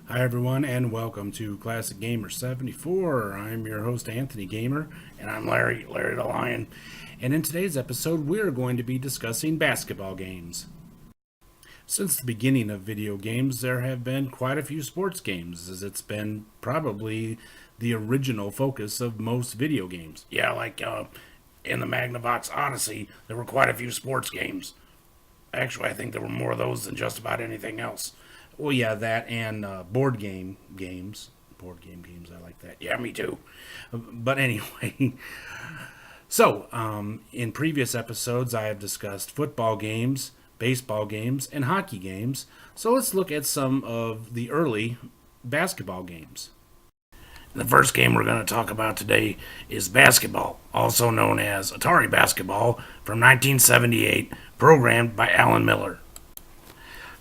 Hi everyone and welcome to Classic Gamer 74. I'm your host Anthony Gamer and I'm Larry the Lion. And in today's episode we're going to be discussing basketball games. Since the beginning of video games there have been quite a few sports games, as it's been probably the original focus of most video games. Yeah, like in the Magnavox Odyssey there were quite a few sports games. Actually, I think there were more of those than just about anything else. Well, yeah, that and board game games. Board game games, I like that. Yeah, me too. But anyway, so in previous episodes, I have discussed football games, baseball games, and hockey games. So let's look at some of the early basketball games. The first game we're going to talk about today is basketball, also known as Atari Basketball, from 1978, programmed by Alan Miller.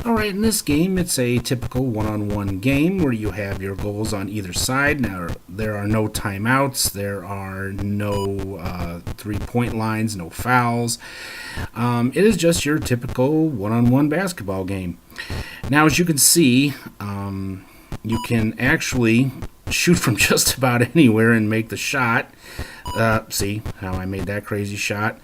Alright, in this game, it's a typical one-on-one game where you have your goals on either side. Now, there are no timeouts, there are no three-point lines, no fouls. It is just your typical one-on-one basketball game. Now, as you can see, you can actually shoot from just about anywhere and make the shot. See how I made that crazy shot.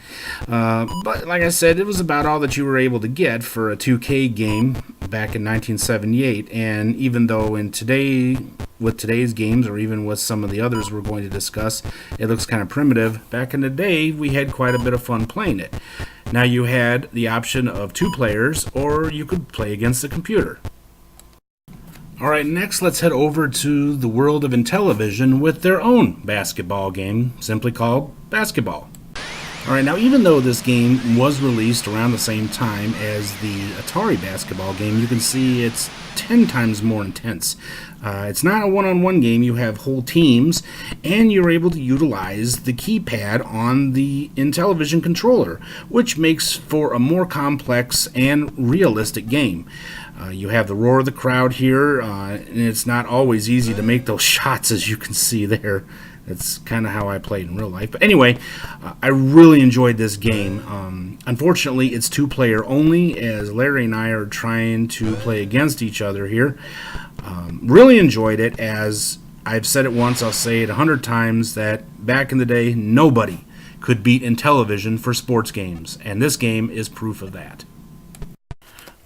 But like I said, it was about all that you were able to get for a 2K game back in 1978. And even though with today's games, or even with some of the others we're going to discuss, it looks kind of primitive, back in the day we had quite a bit of fun playing it. Now you had the option of 2 players, or you could play against the computer. Alright, next let's head over to the world of Intellivision with their own basketball game, simply called Basketball. Alright, now even though this game was released around the same time as the Atari basketball game, you can see it's 10 times more intense. It's not a one-on-one game, you have whole teams, and you're able to utilize the keypad on the Intellivision controller, which makes for a more complex and realistic game. You have the roar of the crowd here, and it's not always easy to make those shots, as you can see there. That's kind of how I played in real life. But anyway, I really enjoyed this game. Unfortunately, it's 2-player only, as Larry and I are trying to play against each other here. Really enjoyed it, as I've said it once, I'll say it 100 times, that back in the day, nobody could beat Intellivision for sports games, and this game is proof of that.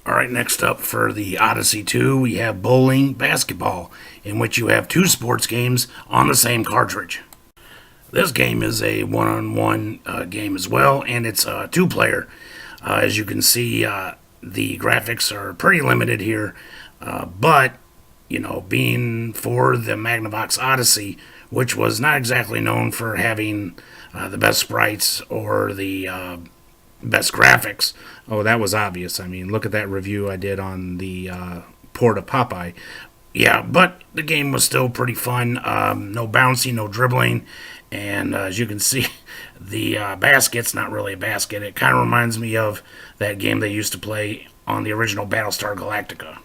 Alright, next up for the Odyssey 2, we have Bowling Basketball, in which you have 2 sports games on the same cartridge. This game is a one-on-one game as well, and it's a 2-player. As you can see, the graphics are pretty limited here, but, you know, being for the Magnavox Odyssey, which was not exactly known for having the best sprites or the best graphics. Oh, that was obvious. I mean, look at that review I did on the port of Popeye. Yeah, but the game was still pretty fun. No bouncing, no dribbling. And as you can see, the basket's not really a basket. It kind of reminds me of that game they used to play on the original Battlestar Galactica.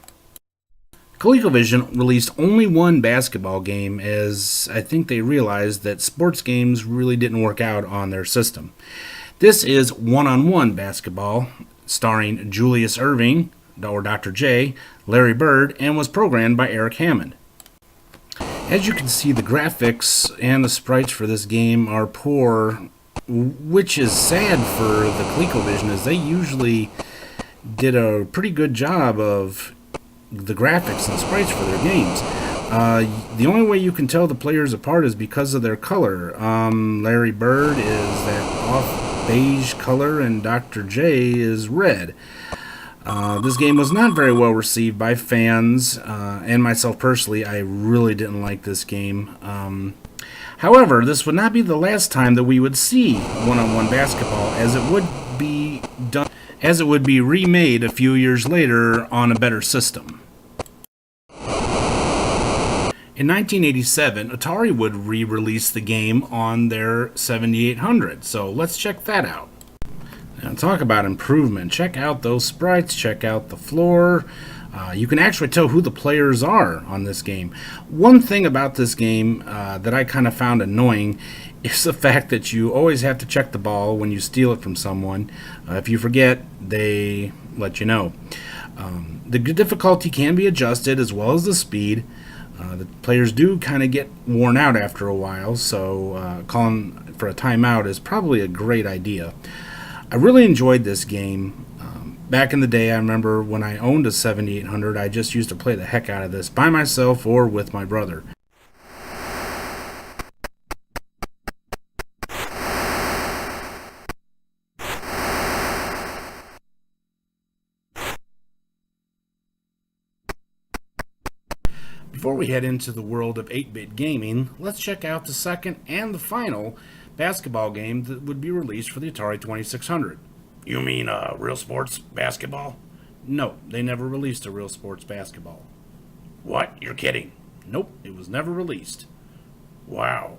ColecoVision released only one basketball game, as I think they realized that sports games really didn't work out on their system. This is one-on-one basketball, starring Julius Erving, or Dr. J, Larry Bird, and was programmed by Eric Hammond. As you can see, the graphics and the sprites for this game are poor, which is sad for the ColecoVision, as they usually did a pretty good job of the graphics and sprites for their games. The only way you can tell the players apart is because of their color. Larry Bird is that off beige color, and Dr. J is red. This game was not very well received by fans, and myself personally. I really didn't like this game. However, this would not be the last time that we would see one-on-one basketball, as it would be remade a few years later on a better system. In 1987, Atari would re-release the game on their 7800, so let's check that out. Now, talk about improvement. Check out those sprites, check out the floor. You can actually tell who the players are on this game. One thing about this game that I kind of found annoying is the fact that you always have to check the ball when you steal it from someone. If you forget, they let you know. The difficulty can be adjusted as well as the speed. The players do kind of get worn out after a while, so calling for a timeout is probably a great idea. I really enjoyed this game. Back in the day, I remember when I owned a 7800, I just used to play the heck out of this by myself or with my brother. Before we head into the world of 8-bit gaming, let's check out the second and the final basketball game that would be released for the Atari 2600. You mean Real Sports Basketball? No, they never released a Real Sports Basketball. What? You're kidding. Nope, it was never released. Wow.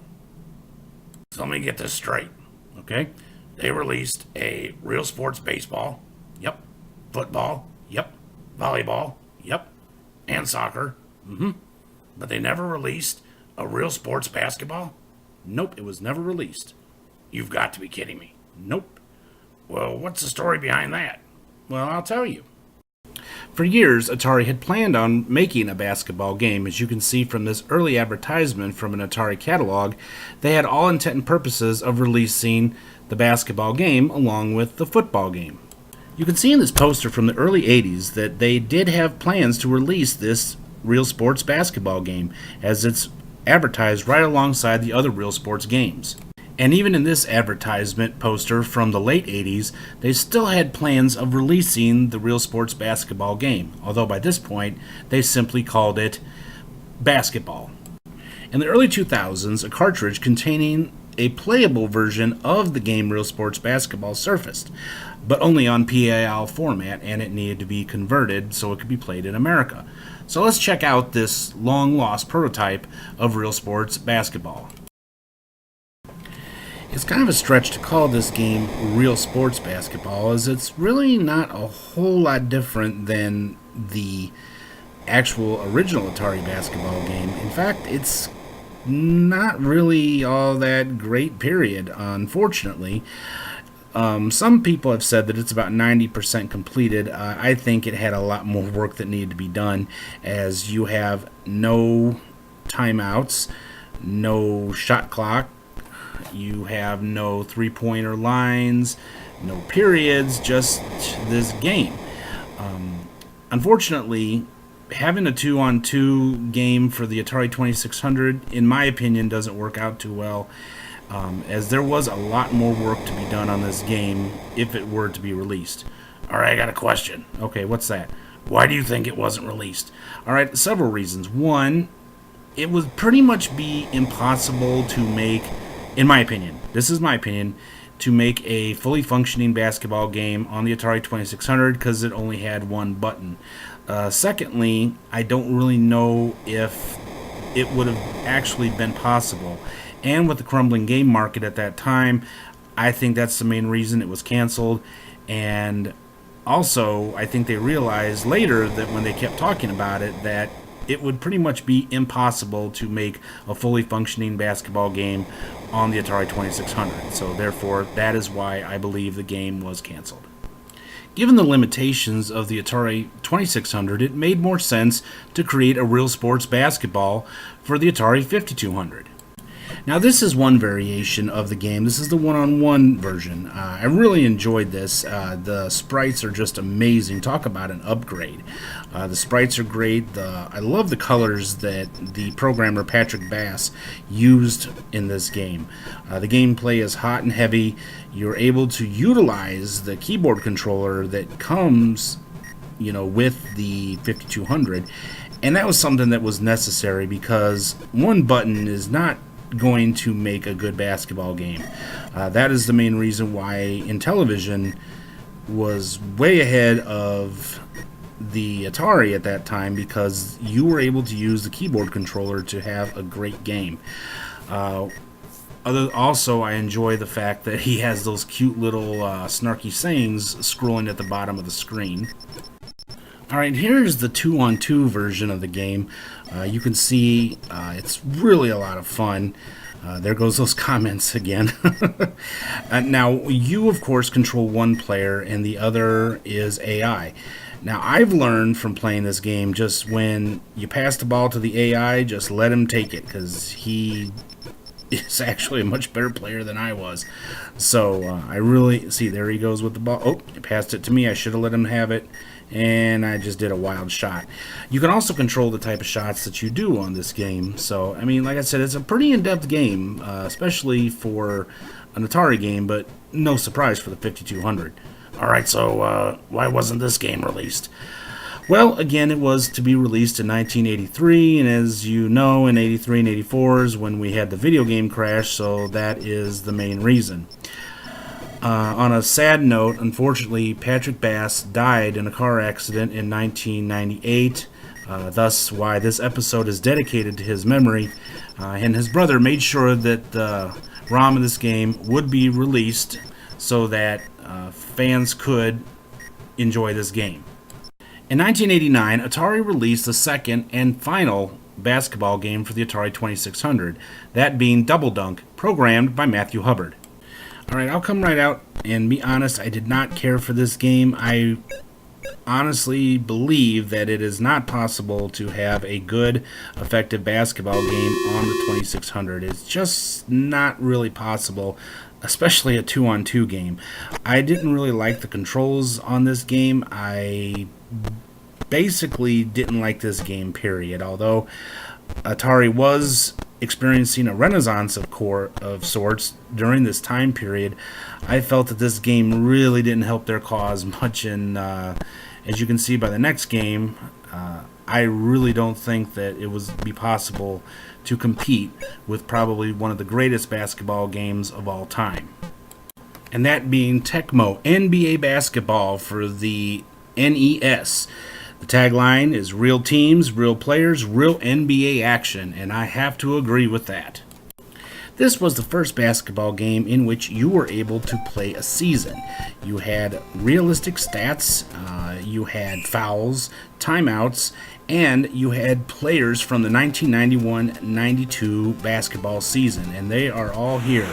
So let me get this straight. Okay? They released a Real Sports Baseball, Yep, football, yep, volleyball, yep. and soccer. But they never released a Real Sports Basketball? Nope, it was never released. You've got to be kidding me. Nope. Well, what's the story behind that? Well, I'll tell you. For years, Atari had planned on making a basketball game. As you can see from this early advertisement from an Atari catalog, they had all intent and purposes of releasing the basketball game along with the football game. You can see in this poster from the early 80s that they did have plans to release this Real Sports Basketball game, as it's advertised right alongside the other Real Sports games. And even in this advertisement poster from the late 80s, they still had plans of releasing the Real Sports Basketball game, although by this point they simply called it Basketball. In the early 2000s, a cartridge containing a playable version of the game Real Sports Basketball surfaced, but only on PAL format, and it needed to be converted so it could be played in America. So let's check out this long-lost prototype of Real Sports Basketball. It's kind of a stretch to call this game Real Sports Basketball, as it's really not a whole lot different than the actual original Atari basketball game. In fact, it's not really all that great, period, unfortunately. Some people have said that it's about 90% completed. I think it had a lot more work that needed to be done, as you have no timeouts, no shot clock, you have no three-pointer lines, no periods, just this game. Unfortunately, having a 2-on-2 game for the Atari 2600, in my opinion, doesn't work out too well, as there was a lot more work to be done on this game if it were to be released. All right, I got a question. Okay, what's that? Why do you think it wasn't released? All right, several reasons. One, it would pretty much be impossible to make, in my opinion, this is my opinion, to make a fully functioning basketball game on the Atari 2600 because it only had one button. Secondly, I don't really know if it would have actually been possible. And with the crumbling game market at that time, I think that's the main reason it was canceled. And also, I think they realized later that when they kept talking about it, that it would pretty much be impossible to make a fully functioning basketball game on the Atari 2600. So therefore, that is why I believe the game was canceled. Given the limitations of the Atari 2600, it made more sense to create a Real Sports Basketball for the Atari 5200. Now, this is one variation of the game. This is the one-on-one version. I really enjoyed this. The sprites are just amazing. Talk about an upgrade. The sprites are great. I love the colors that the programmer Patrick Bass used in this game. The gameplay is hot and heavy. You're able to utilize the keyboard controller that comes, with the 5200, and that was something that was necessary because one button is not going to make a good basketball game. That is the main reason why Intellivision was way ahead of the Atari at that time, because you were able to use the keyboard controller to have a great game. Also, I enjoy the fact that he has those cute little snarky sayings scrolling at the bottom of the screen. Alright, here's the 2-on-2 version of the game. You can see it's really a lot of fun. There goes those comments again. Now, you, of course, control one player, and the other is AI. Now, I've learned from playing this game, just when you pass the ball to the AI, just let him take it, because he is actually a much better player than I was. So I really see, there he goes with the ball. Oh, he passed it to me. I should have let him have it, and I just did a wild shot. You can also control the type of shots that you do on this game. So I mean, like I said, it's a pretty in-depth game, especially for an Atari game, but no surprise for the 5200. All right, so why wasn't this game released? Well, again, it was to be released in 1983, and as you know, in 83 and 84 is when we had the video game crash, so that is the main reason. On a sad note, unfortunately, Patrick Bass died in a car accident in 1998, thus why this episode is dedicated to his memory, and his brother made sure that the ROM of this game would be released so that fans could enjoy this game. In 1989, Atari released the second and final basketball game for the Atari 2600, that being Double Dunk, programmed by Matthew Hubbard. Alright, I'll come right out and be honest, I did not care for this game. I honestly believe that it is not possible to have a good, effective basketball game on the 2600. It's just not really possible, especially a 2-on-2 game. I didn't really like the controls on this game. I basically didn't like this game, period. Although Atari was experiencing a renaissance of sorts during this time period, I felt that this game really didn't help their cause much, and as you can see by the next game, I really don't think that it would be possible to compete with probably one of the greatest basketball games of all time. And that being Tecmo NBA Basketball for the NES. The tagline is real teams, real players, real NBA action, and I have to agree with that. This was the first basketball game in which you were able to play a season. You had realistic stats, you had fouls, timeouts, and you had players from the 1991-92 basketball season, and they are all here.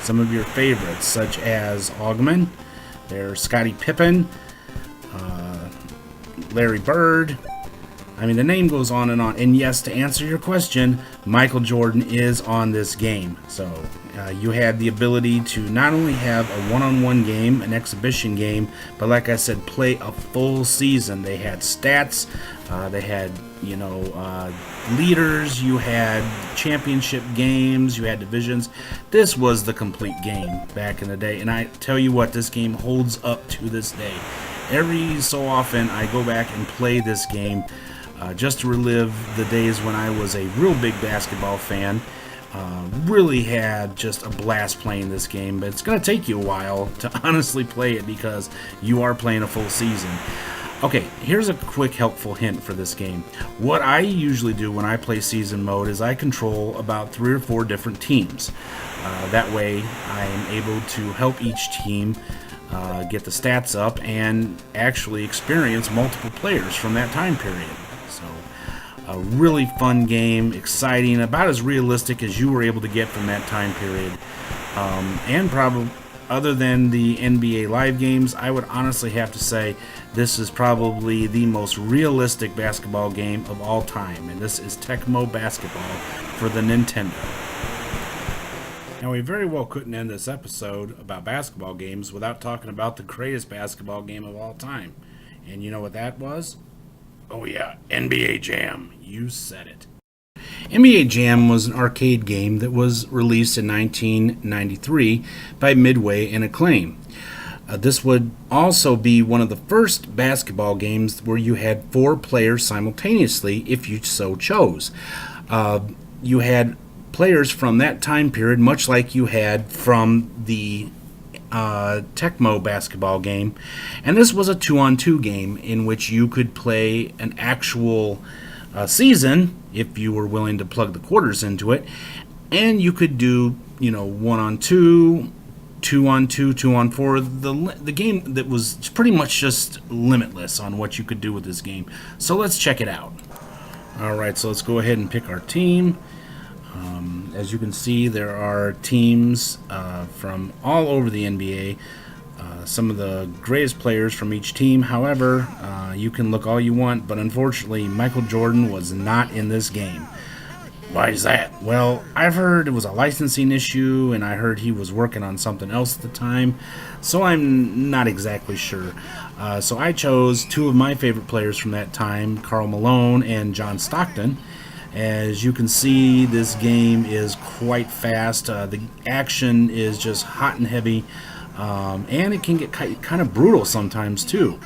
Some of your favorites, such as Augman, there's Scottie Pippen, Larry Bird. I mean, the name goes on. And yes, to answer your question, Michael Jordan is on this game. So you had the ability to not only have a one-on-one game, an exhibition game, but like I said, play a full season. They had stats, they had, leaders, you had championship games, you had divisions. This was the complete game back in the day. And I tell you what, this game holds up to this day. Every so often, I go back and play this game just to relive the days when I was a real big basketball fan. Really had just a blast playing this game, but it's going to take you a while to honestly play it because you are playing a full season. Okay, here's a quick helpful hint for this game. What I usually do when I play season mode is I control about 3 or 4 different teams. That way I am able to help each team get the stats up and actually experience multiple players from that time period. So a really fun game, exciting, about as realistic as you were able to get from that time period. And probably, other than the NBA Live games, I would honestly have to say this is probably the most realistic basketball game of all time. And this is Tecmo Basketball for the Nintendo. Now, we very well couldn't end this episode about basketball games without talking about the greatest basketball game of all time. And you know what that was? Oh yeah, NBA Jam. You said it. NBA Jam was an arcade game that was released in 1993 by Midway and Acclaim. This would also be one of the first basketball games where you had 4 players simultaneously if you so chose. You had players from that time period, much like you had from the Tecmo basketball game, and this was a 2-on-2 game in which you could play an actual season if you were willing to plug the quarters into it, and you could do 1-on-2, 2-on-2, 2-on-4. The game that was pretty much just limitless on what you could do with this game. So let's check it out. Alright, so let's go ahead and pick our team. As you can see, there are teams from all over the NBA. some of the greatest players from each team. However, you can look all you want, but unfortunately, Michael Jordan was not in this game. Why is that? Well, I've heard it was a licensing issue, and I heard he was working on something else at the time, so I'm not exactly sure. So I chose two of my favorite players from that time, Karl Malone and John Stockton. As you can see, this game is quite fast. The action is just hot and heavy, and it can get kind of brutal sometimes too.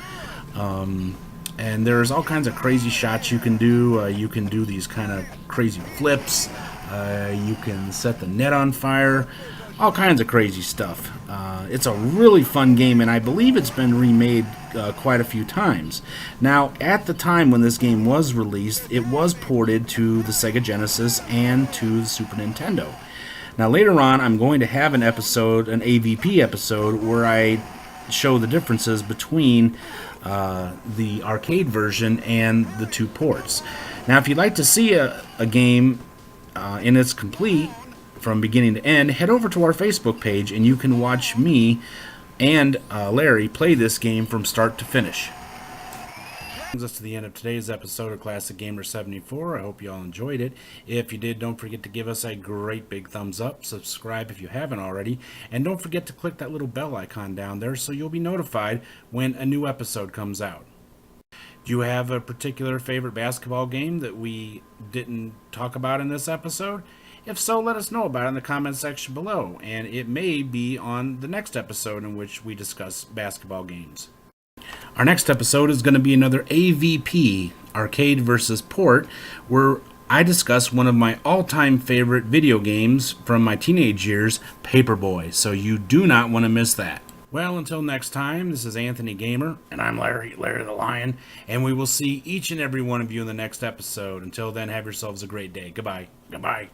And there's all kinds of crazy shots you can do. You can do these kind of crazy flips. You can set the net on fire. All kinds of crazy stuff. It's a really fun game, and I believe it's been remade quite a few times. Now, at the time when this game was released, it was ported to the Sega Genesis and to the Super Nintendo. Now, later on, I'm going to have an episode, an AVP episode, where I show the differences between the arcade version and the two ports. Now, if you'd like to see a game in its complete, from beginning to end, head over to our Facebook page and you can watch me and Larry play this game from start to finish. Brings us to the end of today's episode of Classic Gamer 74. I hope you all enjoyed it. If you did, don't forget to give us a great big thumbs up, subscribe if you haven't already, and don't forget to click that little bell icon down there so you'll be notified when a new episode comes out. Do you have a particular favorite basketball game that we didn't talk about in this episode? If so, let us know about it in the comment section below, and it may be on the next episode in which we discuss basketball games. Our next episode is going to be another AVP, Arcade versus Port, where I discuss one of my all-time favorite video games from my teenage years, Paperboy, so you do not want to miss that. Well, until next time, this is Anthony Gamer. And I'm Larry the Lion. And we will see each and every one of you in the next episode. Until then, have yourselves a great day. Goodbye. Goodbye.